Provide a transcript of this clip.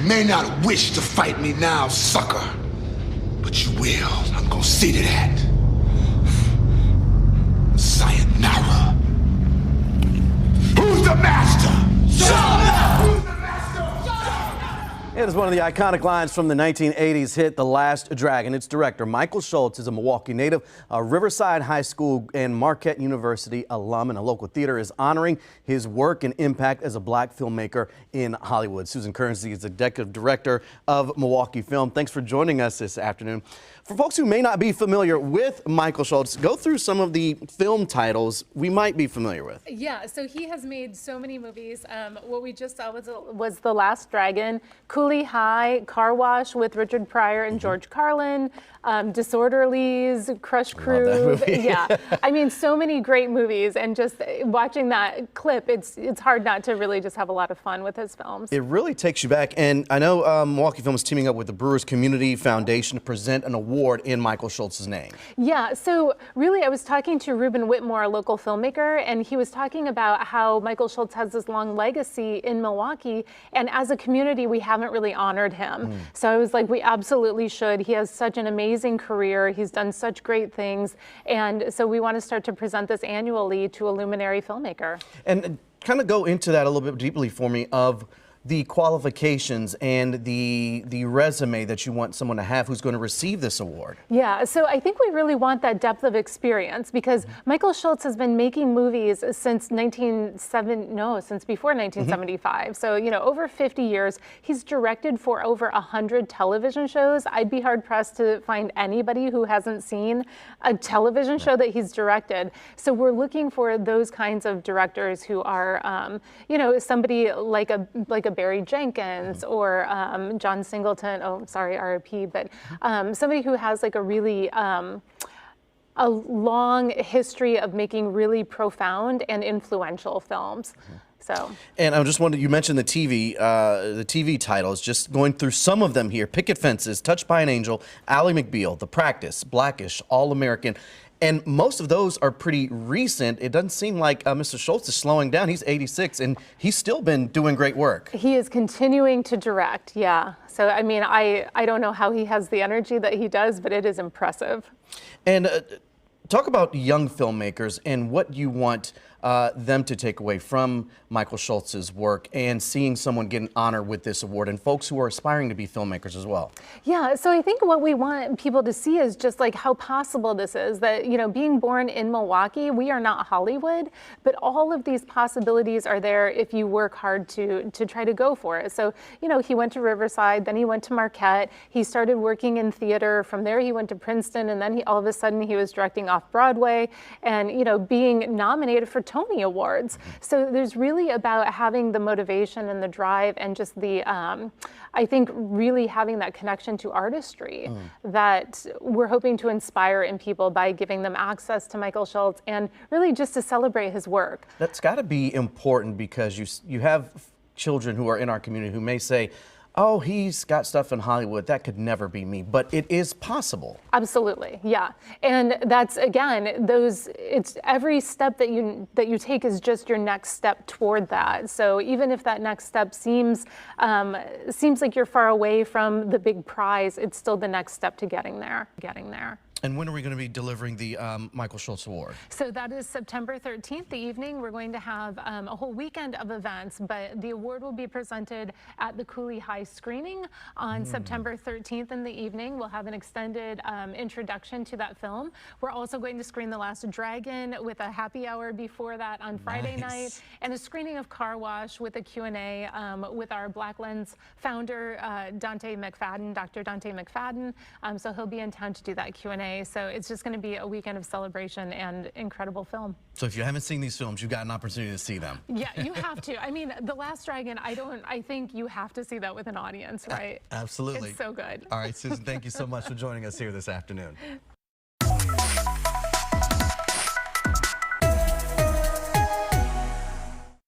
may not wish to fight me now, sucker. But you will. I'm gonna see to that. Sayonara. Who's the master? Show up! Who's the master? It is one of the iconic lines from the 1980s hit The Last Dragon. Its director, Michael Schultz, is a Milwaukee native, a Riverside High School and Marquette University alum, and a local theater is honoring his work and impact as a black filmmaker in Hollywood. Susan Currency is executive director of Milwaukee Film. Thanks for joining us this afternoon. For folks who may not be familiar with Michael Schultz, go through some of the film titles we might be familiar with. Yeah, so he has made so many movies. What we just saw was The Last Dragon, Cooley High, Car Wash with Richard Pryor and George Carlin, Disorderlies, Crush Crew. Yeah, I mean, so many great movies, and just watching that clip, it's hard not to really just have a lot of fun with his films. It really takes you back, and I know Milwaukee Film is teaming up with the Brewers Community Foundation to present an award in Michael Schultz's name. Yeah, so really I was talking to Ruben Whitmore, a local filmmaker, and he was talking about how Michael Schultz has this long legacy in Milwaukee, and as a community we haven't really honored him. So I was like, we absolutely should. He has such an amazing career. He's done such great things, and so we want to start to present this annually to a luminary filmmaker. And kind of go into that a little bit deeply for me of the qualifications and the resume that you want someone to have who's going to receive this award. Yeah, so I think we really want that depth of experience, because Michael Schultz has been making movies since since before 1975. So, you know, over 50 years. He's directed for over 100 television shows. I'd be hard pressed to find anybody who hasn't seen a television show that he's directed. So we're looking for those kinds of directors who are, you know, somebody like a Barry Jenkins or John Singleton, oh, sorry, RIP, but somebody who has like a really a long history of making really profound and influential films. So. And I just wanted, you mentioned the TV titles, just going through some of them here. Picket Fences, Touched by an Angel, Ally McBeal, The Practice, Blackish, All American. And most of those are pretty recent. It doesn't seem like Mr. Schultz is slowing down. He's 86, and he's still been doing great work. He is continuing to direct, yeah. So, I mean, I don't know how he has the energy that he does, but it is impressive. And talk about young filmmakers and what you want them to take away from Michael Schultz's work and seeing someone get an honor with this award, and folks who are aspiring to be filmmakers as well. Yeah, so I think what we want people to see is just like how possible this is, that, you know, being born in Milwaukee, we are not Hollywood, but all of these possibilities are there if you work hard to try to go for it. So, you know, he went to Riverside, then he went to Marquette, he started working in theater, from there he went to Princeton, and then all of a sudden he was directing off-Broadway and, you know, being nominated for Tony Awards. So there's really about having the motivation and the drive and just the, I think really having that connection to artistry that we're hoping to inspire in people by giving them access to Michael Schultz and really just to celebrate his work. That's got to be important, because you have children who are in our community who may say, oh, he's got stuff in Hollywood, that could never be me, but it is possible. Absolutely, yeah. And that's, again, it's every step that you take is just your next step toward that. So even if that next step seems like you're far away from the big prize, it's still the next step to getting there. And when are we going to be delivering the Michael Schultz Award? So that is September 13th, the evening. We're going to have a whole weekend of events, but the award will be presented at the Cooley High screening on September 13th in the evening. We'll have an extended introduction to that film. We're also going to screen The Last Dragon with a happy hour before that on Friday night, and a screening of Car Wash with a Q&A with our Black Lens founder, Dante McFadden, Dr. Dante McFadden. So he'll be in town to do that Q&A. So it's just going to be a weekend of celebration and incredible film. So if you haven't seen these films, you've got an opportunity to see them. Yeah, you have to. I mean, The Last Dragon, I think you have to see that with an audience, right? Absolutely. It's so good. All right, Susan, thank you so much for joining us here this afternoon.